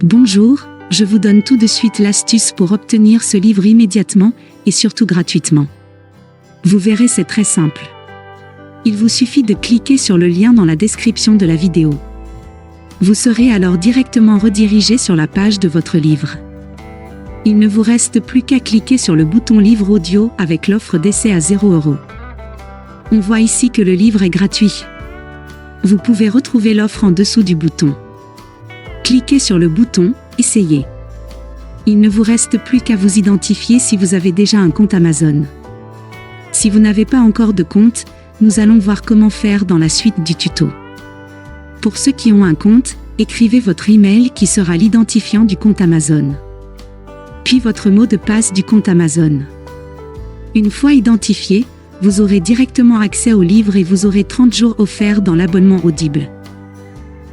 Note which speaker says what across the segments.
Speaker 1: Bonjour, je vous donne tout de suite l'astuce pour obtenir ce livre immédiatement et surtout gratuitement. Vous verrez, c'est très simple. Il vous suffit de cliquer sur le lien dans la description de la vidéo. Vous serez alors directement redirigé sur la page de votre livre. Il ne vous reste plus qu'à cliquer sur le bouton livre audio avec l'offre d'essai à 0 €. On voit ici que le livre est gratuit. Vous pouvez retrouver l'offre en dessous du bouton. Cliquez sur le bouton « Essayez ». Il ne vous reste plus qu'à vous identifier si vous avez déjà un compte Amazon. Si vous n'avez pas encore de compte, nous allons voir comment faire dans la suite du tuto. Pour ceux qui ont un compte, écrivez votre email qui sera l'identifiant du compte Amazon. Puis votre mot de passe du compte Amazon. Une fois identifié, vous aurez directement accès au livre et vous aurez 30 jours offerts dans l'abonnement Audible.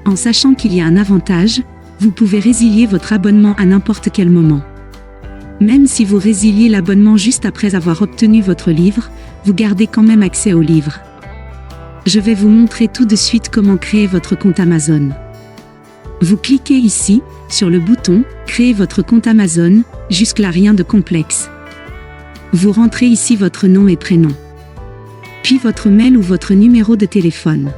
Speaker 1: En sachant qu'il y a un avantage, vous pouvez résilier votre abonnement à n'importe quel moment. Même si vous résiliez l'abonnement juste après avoir obtenu votre livre, vous gardez quand même accès au livre. Je vais vous montrer tout de suite comment créer votre compte Amazon. Vous cliquez ici, sur le bouton « Créer votre compte Amazon », jusque-là rien de complexe. Vous rentrez ici votre nom et prénom. Puis votre mail ou votre numéro de téléphone.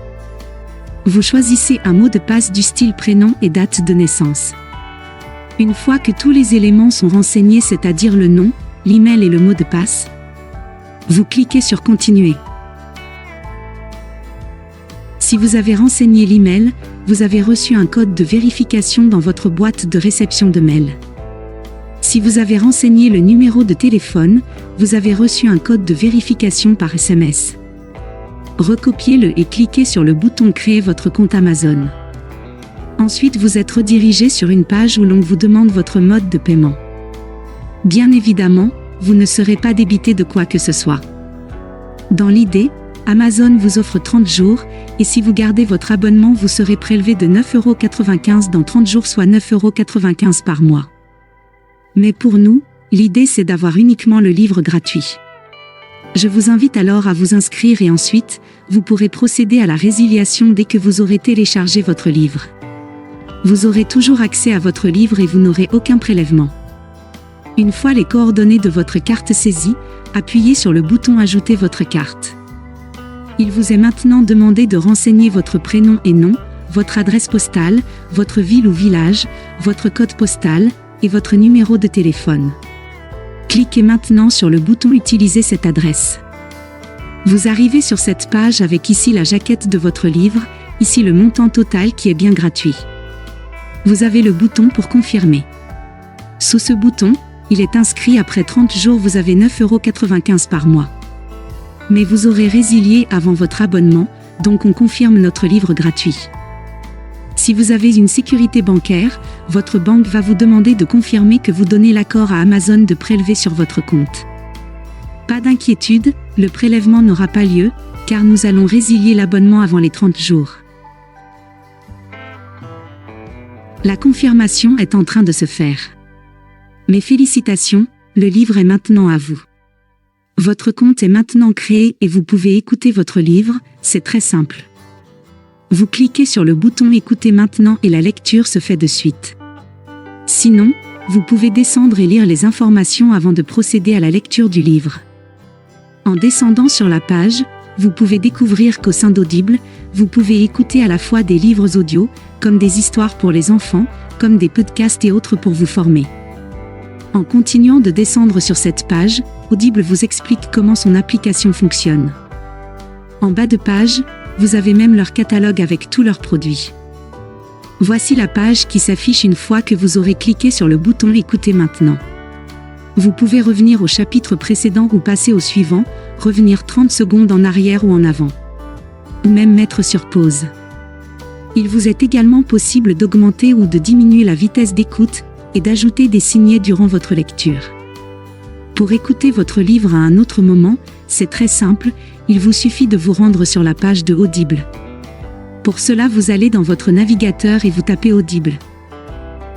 Speaker 1: Vous choisissez un mot de passe du style prénom et date de naissance. Une fois que tous les éléments sont renseignés, c'est-à-dire le nom, l'email et le mot de passe, vous cliquez sur Continuer. Si vous avez renseigné l'email, vous avez reçu un code de vérification dans votre boîte de réception de mail. Si vous avez renseigné le numéro de téléphone, vous avez reçu un code de vérification par SMS. Recopiez-le et cliquez sur le bouton Créer votre compte Amazon. Ensuite, vous êtes redirigé sur une page où l'on vous demande votre mode de paiement. Bien évidemment, vous ne serez pas débité de quoi que ce soit. Dans l'idée, Amazon vous offre 30 jours, et si vous gardez votre abonnement, vous serez prélevé de 9,95 € dans 30 jours, soit 9,95 € par mois. Mais pour nous, l'idée c'est d'avoir uniquement le livre gratuit. Je vous invite alors à vous inscrire et ensuite, vous pourrez procéder à la résiliation dès que vous aurez téléchargé votre livre. Vous aurez toujours accès à votre livre et vous n'aurez aucun prélèvement. Une fois les coordonnées de votre carte saisies, appuyez sur le bouton Ajouter votre carte. Il vous est maintenant demandé de renseigner votre prénom et nom, votre adresse postale, votre ville ou village, votre code postal, et votre numéro de téléphone. Cliquez maintenant sur le bouton Utiliser cette adresse. Vous arrivez sur cette page avec ici la jaquette de votre livre, ici le montant total qui est bien gratuit. Vous avez le bouton pour confirmer. Sous ce bouton, il est inscrit après 30 jours, vous avez 9,95 € par mois. Mais vous aurez résilié avant votre abonnement, donc on confirme notre livre gratuit. Si vous avez une sécurité bancaire, votre banque va vous demander de confirmer que vous donnez l'accord à Amazon de prélever sur votre compte. Pas d'inquiétude, le prélèvement n'aura pas lieu, car nous allons résilier l'abonnement avant les 30 jours. La confirmation est en train de se faire. Mes félicitations, le livre est maintenant à vous. Votre compte est maintenant créé et vous pouvez écouter votre livre, c'est très simple. Vous cliquez sur le bouton Écouter maintenant et la lecture se fait de suite. Sinon, vous pouvez descendre et lire les informations avant de procéder à la lecture du livre. En descendant sur la page, vous pouvez découvrir qu'au sein d'Audible, vous pouvez écouter à la fois des livres audio, comme des histoires pour les enfants, comme des podcasts et autres pour vous former. En continuant de descendre sur cette page, Audible vous explique comment son application fonctionne. En bas de page, vous avez même leur catalogue avec tous leurs produits. Voici la page qui s'affiche une fois que vous aurez cliqué sur le bouton Écouter maintenant. Vous pouvez revenir au chapitre précédent ou passer au suivant, revenir 30 secondes en arrière ou en avant. Ou même mettre sur pause. Il vous est également possible d'augmenter ou de diminuer la vitesse d'écoute et d'ajouter des signets durant votre lecture. Pour écouter votre livre à un autre moment, c'est très simple, il vous suffit de vous rendre sur la page de Audible. Pour cela, vous allez dans votre navigateur et vous tapez Audible.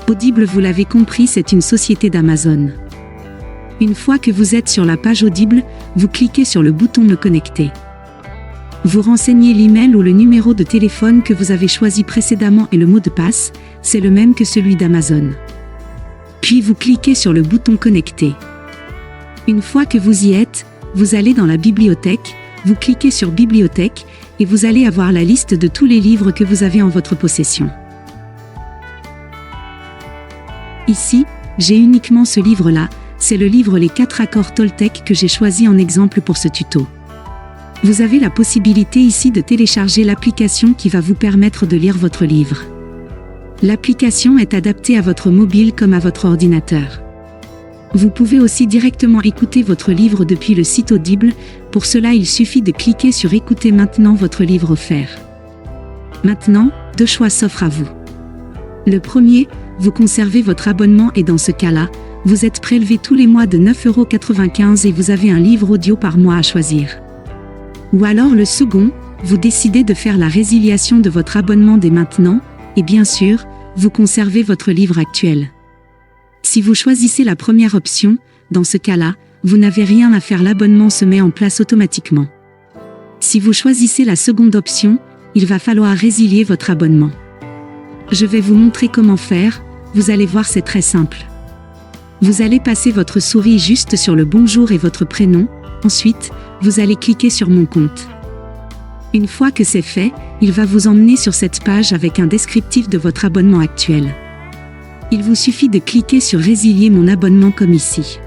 Speaker 1: Audible, vous l'avez compris, c'est une société d'Amazon. Une fois que vous êtes sur la page Audible, vous cliquez sur le bouton Me connecter. Vous renseignez l'email ou le numéro de téléphone que vous avez choisi précédemment et le mot de passe, c'est le même que celui d'Amazon. Puis vous cliquez sur le bouton Connecter. Une fois que vous y êtes, vous allez dans la bibliothèque, vous cliquez sur Bibliothèque, et vous allez avoir la liste de tous les livres que vous avez en votre possession. Ici, j'ai uniquement ce livre-là, c'est le livre Les 4 accords Toltec que j'ai choisi en exemple pour ce tuto. Vous avez la possibilité ici de télécharger l'application qui va vous permettre de lire votre livre. L'application est adaptée à votre mobile comme à votre ordinateur. Vous pouvez aussi directement écouter votre livre depuis le site Audible, pour cela il suffit de cliquer sur Écoutez maintenant votre livre offert. Maintenant, 2 choix s'offrent à vous. Le premier, vous conservez votre abonnement et dans ce cas-là, vous êtes prélevé tous les mois de 9,95 € et vous avez un livre audio par mois à choisir. Ou alors le second, vous décidez de faire la résiliation de votre abonnement dès maintenant, et bien sûr, vous conservez votre livre actuel. Si vous choisissez la première option, dans ce cas-là, vous n'avez rien à faire, l'abonnement se met en place automatiquement. Si vous choisissez la seconde option, il va falloir résilier votre abonnement. Je vais vous montrer comment faire, vous allez voir c'est très simple. Vous allez passer votre souris juste sur le bonjour et votre prénom, ensuite, vous allez cliquer sur Mon compte. Une fois que c'est fait, il va vous emmener sur cette page avec un descriptif de votre abonnement actuel. Il vous suffit de cliquer sur Résilier mon abonnement comme ici.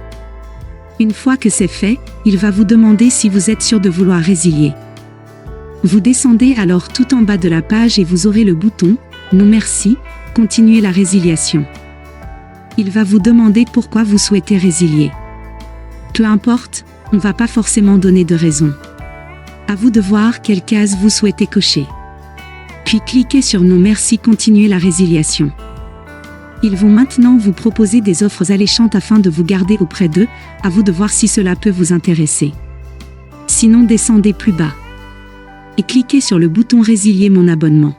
Speaker 1: Une fois que c'est fait, il va vous demander si vous êtes sûr de vouloir résilier. Vous descendez alors tout en bas de la page et vous aurez le bouton « Non merci », continuez la résiliation. Il va vous demander pourquoi vous souhaitez résilier. Peu importe, on ne va pas forcément donner de raison. À vous de voir quelle case vous souhaitez cocher. Puis cliquez sur Non merci, continuez la résiliation. Ils vont maintenant vous proposer des offres alléchantes afin de vous garder auprès d'eux, à vous de voir si cela peut vous intéresser. Sinon descendez plus bas. Et cliquez sur le bouton Résilier mon abonnement.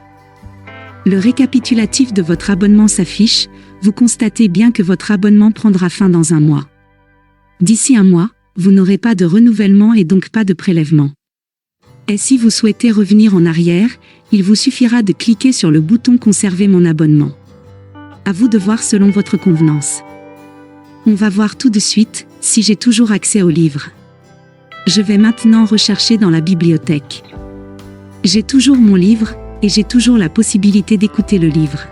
Speaker 1: Le récapitulatif de votre abonnement s'affiche, vous constatez bien que votre abonnement prendra fin dans un mois. D'ici un mois, vous n'aurez pas de renouvellement et donc pas de prélèvement. Et si vous souhaitez revenir en arrière, il vous suffira de cliquer sur le bouton Conserver mon abonnement. À vous de voir selon votre convenance. On va voir tout de suite si j'ai toujours accès au livre. Je vais maintenant rechercher dans la bibliothèque. J'ai toujours mon livre, et j'ai toujours la possibilité d'écouter le livre.